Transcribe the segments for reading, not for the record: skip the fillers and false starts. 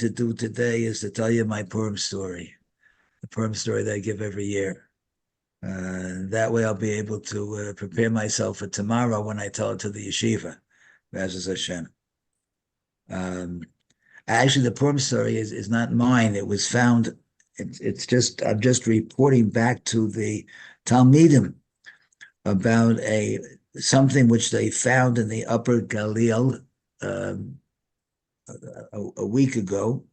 to do today is to tell you my Purim story, the Purim story that I give every year. That way I'll be able to prepare myself for tomorrow when I tell it to the yeshiva, Bezos Hashem. Actually, the Purim story is not mine. It was found, it's just, I'm just reporting back to the Talmidim about something which they found in the Upper Galil a week ago.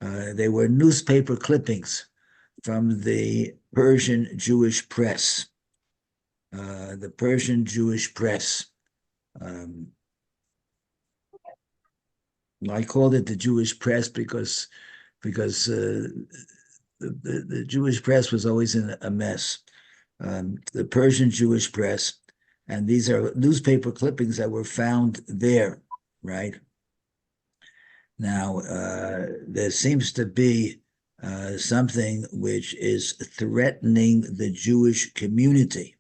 They were newspaper clippings from the Persian Jewish press. The Persian Jewish press. I called it the Jewish press because the Jewish press was always in a mess. The Persian Jewish press, and these are newspaper clippings that were found there, right? Now, there seems to be something which is threatening the Jewish community,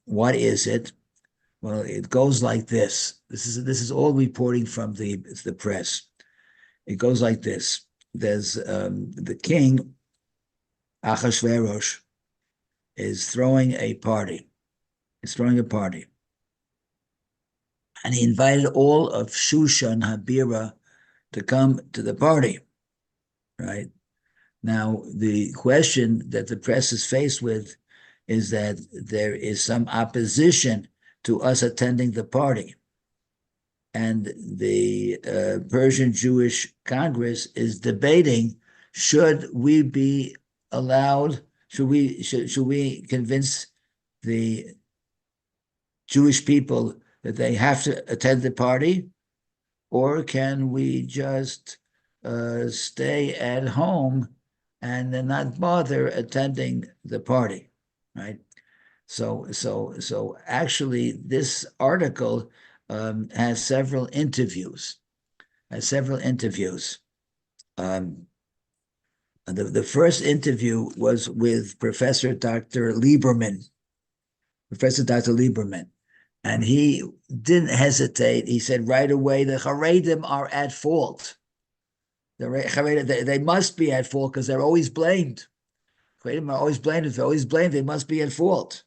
What is it? Well, it goes like this. This is all reporting from the press. It goes like this. There's the king, Achashverosh, is throwing a party. And he invited all of Shushan Habira to come to the party, right? Now, the question that the press is faced with is that there is some opposition to us attending the party. And the Persian Jewish Congress is debating, should we be allowed, should we convince the Jewish people that they have to attend the party, or can we just stay at home and then not bother attending the party, right? So actually, this article has several interviews. The first interview was with Professor Dr. Lieberman, and he didn't hesitate. He said right away, the Haredim are at fault. They must be at fault because they're always blamed. Haredim are always blamed. If they're always blamed, they must be at fault.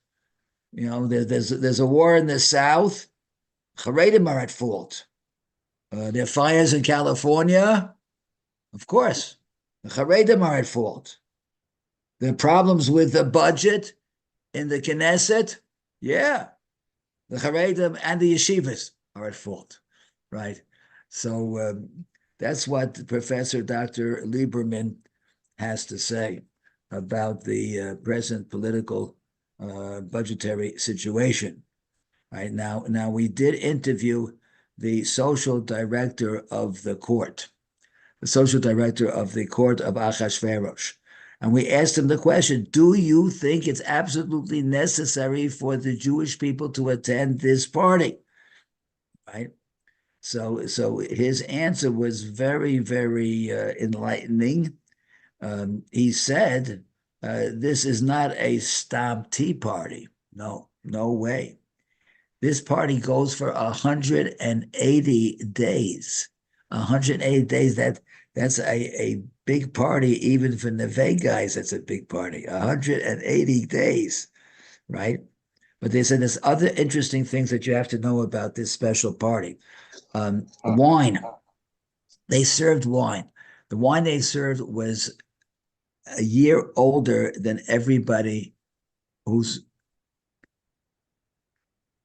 You know, there's a war in the South. Haredim are at fault. There are fires in California. Of course, the Haredim are at fault. There are problems with the budget in the Knesset. Yeah, the Haredim and the yeshivas are at fault, right? So that's what Professor Dr. Lieberman has to say about the present political budgetary situation. Right now, we did interview the social director of the court, of Achashverosh. And we asked him the question, do you think it's absolutely necessary for the Jewish people to attend this party? Right? So his answer was very, very enlightening. He said, this is not a Stam Tea party. No way. This party goes for 180 days. 180 days, that's a big party, even for Neve guys, that's a big party. 180 days, right? But they said there's other interesting things that you have to know about this special party. Wine. They served wine. The wine they served was a year older than everybody whose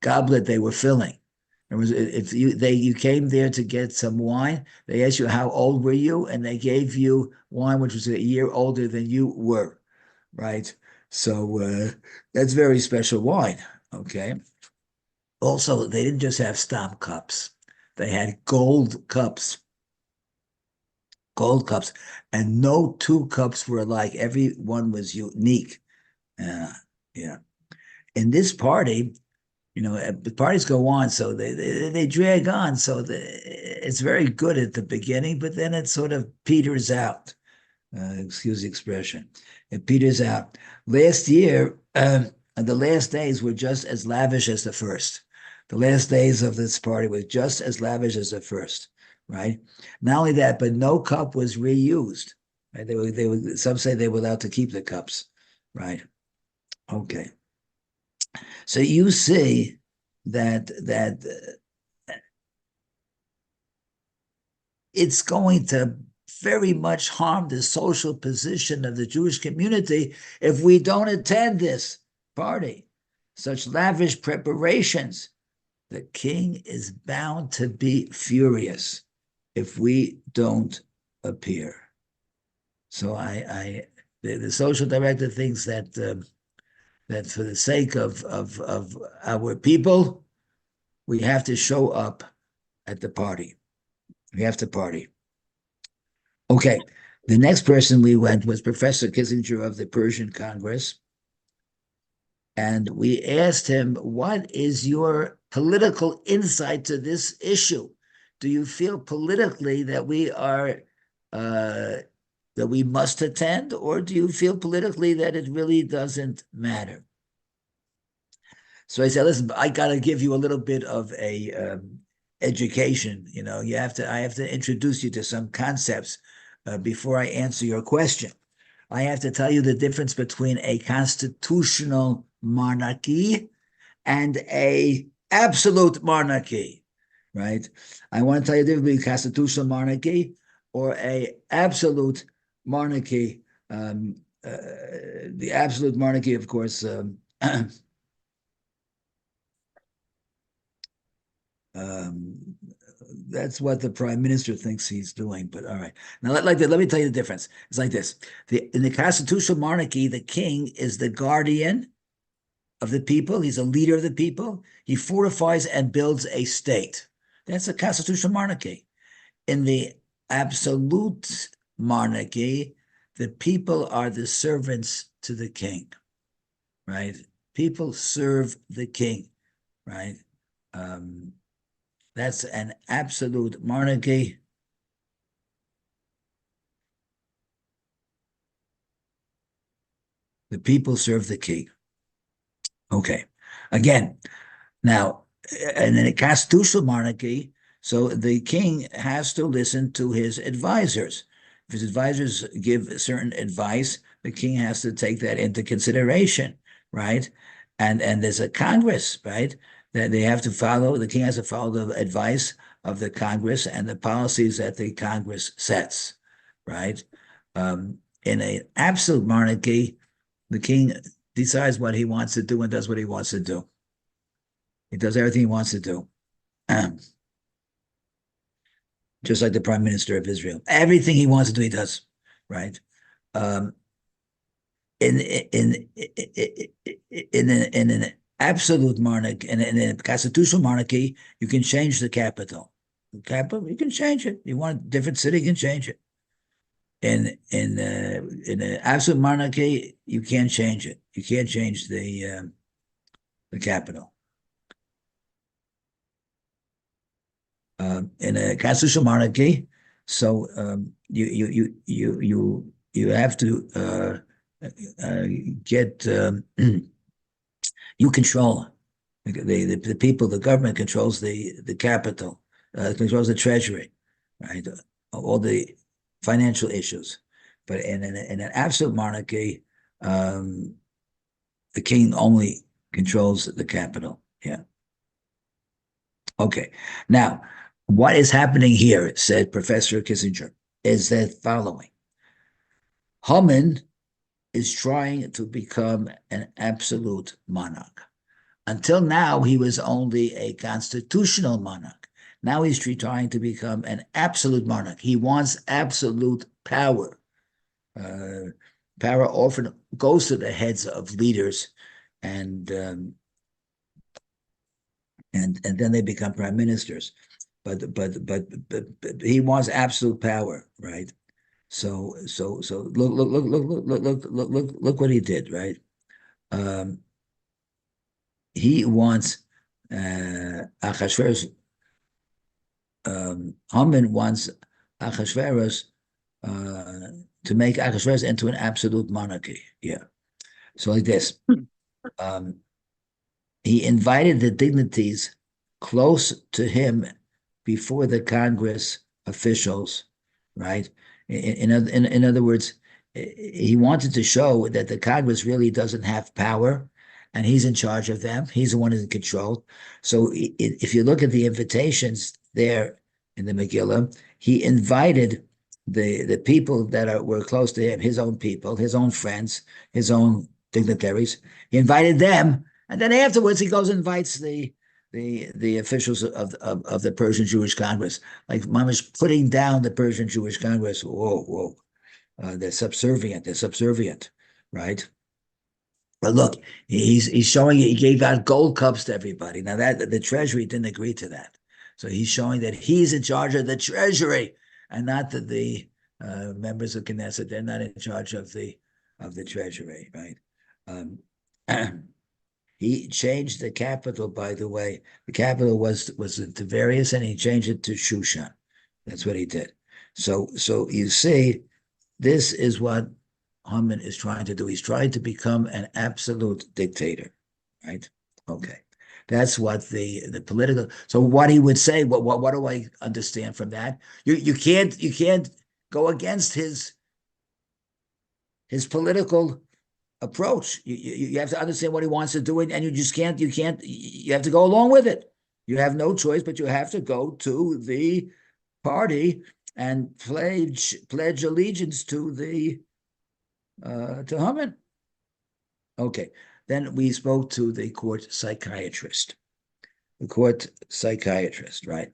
goblet they were filling. If you came there to get some wine, they asked you how old were you, and they gave you wine which was a year older than you were, right? So that's very special wine. Okay. Also, they didn't just have Stam cups; they had gold cups. And no two cups were alike. Every one was unique. Yeah. In this party, you know, the parties go on, so they drag on. So it's very good at the beginning, but then it sort of peters out. Excuse the expression. It peters out. Last year, the last days were just as lavish as the first. The last days of this party was just as lavish as the first, right? Not only that, but no cup was reused. Right? Some say they were allowed to keep the cups, right? Okay. So you see that it's going to very much harm the social position of the Jewish community if we don't attend this party. Such lavish preparations, the king is bound to be furious if we don't appear. So the social director thinks that for the sake of our people, we have to show up at the party. We have to party. Okay. The next person we went was Professor Kissinger of the Persian Congress. And we asked him, what is your political insight to this issue? Do you feel politically that we are that we must attend, or do you feel politically that it really doesn't matter? So I said, listen, I got to give you a little bit of a education. You know, I have to introduce you to some concepts before I answer your question. I have to tell you the difference between a constitutional monarchy and a absolute monarchy, right? I want to tell you the difference between constitutional monarchy or a absolute monarchy. The absolute monarchy, of course, that's what the prime minister thinks he's doing. But all right, now let me tell you the difference. It's like this: in the constitutional monarchy, the king is the guardian of the people. He's a leader of the people. He fortifies and builds a state. That's a constitutional monarchy. In the absolute monarchy, the people are the servants to the king, right? People serve the king, right? That's an absolute monarchy. The people serve the king. Okay. Again, now, and in a constitutional monarchy, so the king has to listen to his advisors. If his advisors give certain advice, the king has to take that into consideration, right? And there's a Congress, right? That they have to follow. The king has to follow the advice of the Congress and the policies that the Congress sets, right? In an absolute monarchy, the king decides what he wants to do and does what he wants to do. He does everything he wants to do. Just like the prime minister of Israel. Everything he wants to do, he does, right? In an absolute monarchy, in a constitutional monarchy, you can change the capital. The capital, you can change it. You want a different city, you can change it. In an absolute monarchy, you can't change it. You can't change the capital. In a constitutional monarchy, so you have to get you control the people. The government controls the capital, controls the treasury, right? All the financial issues. But in an absolute monarchy, the king only controls the capital. Yeah. Okay. Now, what is happening here, said Professor Kissinger, is the following. Haman is trying to become an absolute monarch. Until now, he was only a constitutional monarch. Now he's trying to become an absolute monarch. He wants absolute power. Power often goes to the heads of leaders, and then they become prime ministers. But he wants absolute power, right? So look what he did, right? He wants Achashverosh. Haman wants Achashverosh to make Achashverosh into an absolute monarchy. Yeah. So like this, he invited the dignitaries close to him before the Congress officials, right? In other words, he wanted to show that the Congress really doesn't have power and he's in charge of them. He's the one in control. So if you look at the invitations there in the Megillah, he invited the people that were close to him, his own people, his own friends, his own dignitaries. He invited them, and then afterwards he goes and invites the officials of the Persian Jewish Congress, like Mamish putting down the Persian Jewish Congress. Whoa, whoa. They're subservient, right? But look, he's showing he gave out gold cups to everybody. Now that the treasury didn't agree to that. So he's showing that he's in charge of the treasury and not the members of Knesset. They're not in charge of the treasury, right? He changed the capital, by the way. The capital was in Tiberias, and he changed it to Shushan. That's what he did. So you see, this is what Haman is trying to do. He's trying to become an absolute dictator, right? Okay. That's what the political. So what he would say, what do I understand from that? You can't go against his political approach. You have to understand what he wants to do, and you have to go along with it. You have no choice, but you have to go to the party and pledge allegiance to Haman. Okay. Then we spoke to the court psychiatrist. The court psychiatrist, right?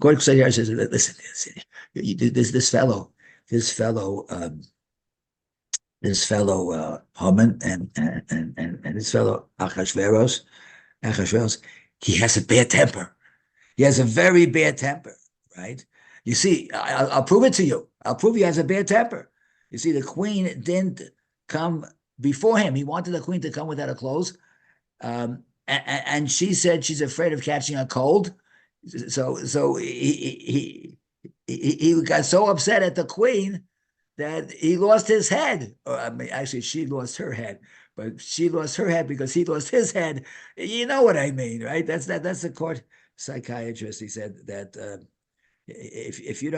Court psychiatrist says, listen, this fellow, Haman and this fellow Achashverosh, he has a bad temper. He has a very bad temper, right? You see, I'll prove it to you. I'll prove he has a bad temper. You see, the queen didn't come before him. He wanted the queen to come without her clothes. And she said she's afraid of catching a cold. So he got so upset at the queen that he lost his head. Or, I mean, actually, she lost her head, but she lost her head because he lost his head. You know what I mean, right? That's the court psychiatrist. He said that if you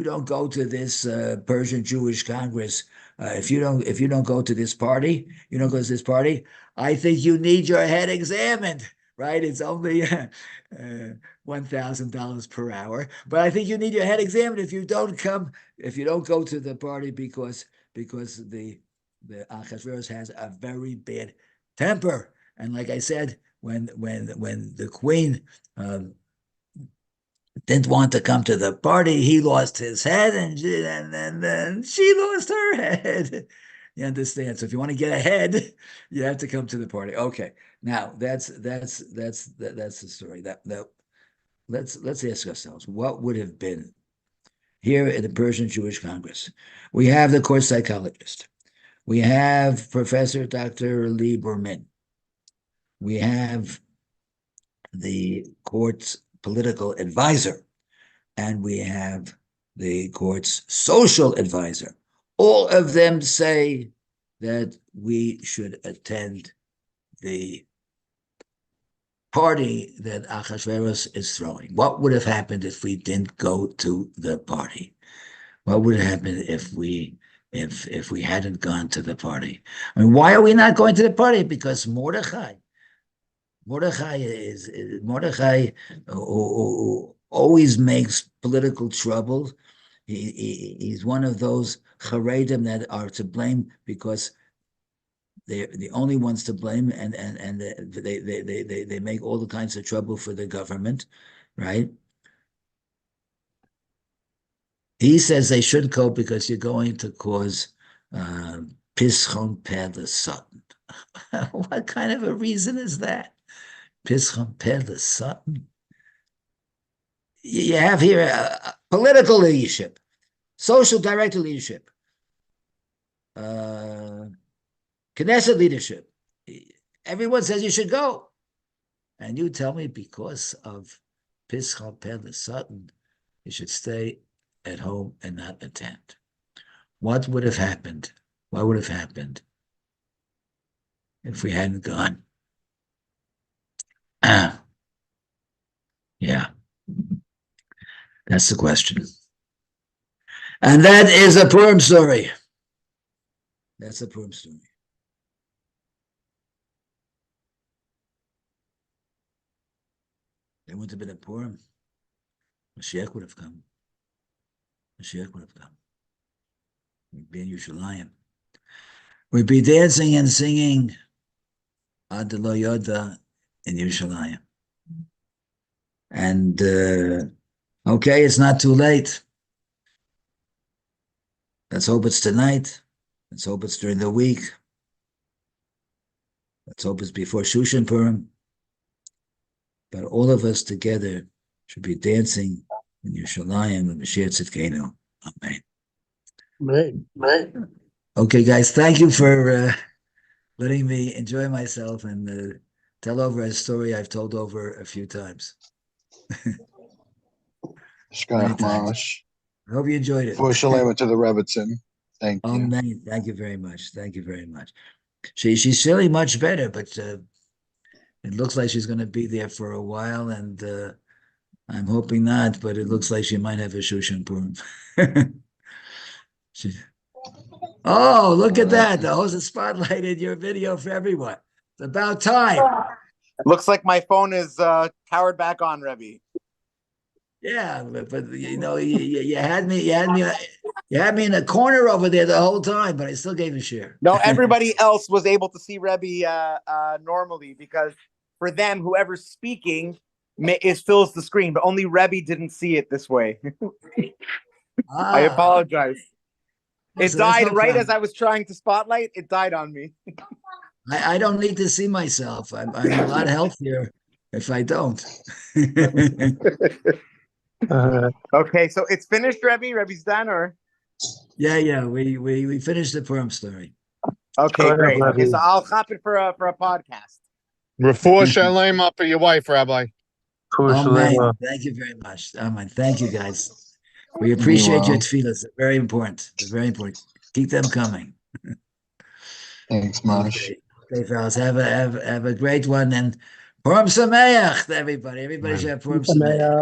don't go to this Persian Jewish Congress, if you don't go to this party, I think you need your head examined. Right? It's only $1,000 per hour, but I think you need your head examined if you don't go to the party because the Achashverosh has a very bad temper, and like I said, when the queen didn't want to come to the party, he lost his head, and then she lost her head. You understand? So if you want to get ahead, you have to come to the party. Okay. Now that's the story. Let's ask ourselves, what would have been here in the Persian Jewish Congress? We have the court psychologist. We have Professor Dr. Lieberman. We have the court's political advisor, and we have the court's social advisor. All of them say that we should attend the party that Achashverosh is throwing. What would have happened if we didn't go to the party? What would have happened if we hadn't gone to the party? I mean, why are we not going to the party? Because Mordechai who always makes political trouble. He's one of those Haredim that are to blame because they're the only ones to blame, and they make all the kinds of trouble for the government, right? He says they should go because you're going to cause Pischon Peh Satan. What kind of a reason is that? Pischon Peh Satan. You have here political leadership, social director leadership, Knesset leadership. Everyone says you should go. And you tell me because of Pischon Peh Satan, you should stay at home and not attend. What would have happened? What would have happened if we hadn't gone? That's the question. And that is a Purim story. That's a Purim story. There wouldn't have been a Purim. Mashiach would have come. Mashiach would have come. We'd be in Yerushalayim. We'd be dancing and singing Ad Lo Yoda in Yerushalayim. And okay, it's not too late. Let's hope it's tonight. Let's hope it's during the week. Let's hope it's before Shushan Purim. But all of us together should be dancing in Yerushalayim and Mashiach Tzidkenu. Amen. Right. Okay, guys, thank you for letting me enjoy myself and tell over a story I've told over a few times. Many times. I hope you enjoyed it. For Shalema to the Rebbitzin. Thank you. Amen. Thank you very much. Thank you very much. She's feeling much better, but it looks like she's going to be there for a while, and I'm hoping not, but it looks like she might have a Shushan Purim. Oh, look at that. The host has spotlighted your video for everyone. It's about time. It looks like my phone is powered back on, Rebbe. Yeah, but you know, you had me in a corner over there the whole time, but I still gave a share. No, everybody else was able to see Rebbe normally, because for them, whoever's speaking fills the screen, but only Rebbe didn't see it this way. I apologize. It died right as I was trying to spotlight. It died on me. I don't need to see myself. I'm a lot healthier if I don't. Okay, so it's finished, Rebbe? Rebbe's done, or? Yeah. We finished the Purim story. Okay, great. Okay, so I'll hop it for a podcast. Refuah Shalema for your wife, Rabbi. Amen. Thank you very much. Amen. Thank you, guys. We appreciate your tefillahs. They're very important. They're very important. Keep them coming. Thanks, Mosh. Okay, fellas. Have a great one, and Purim Sameach to everybody. Everybody should have Purim Sameach.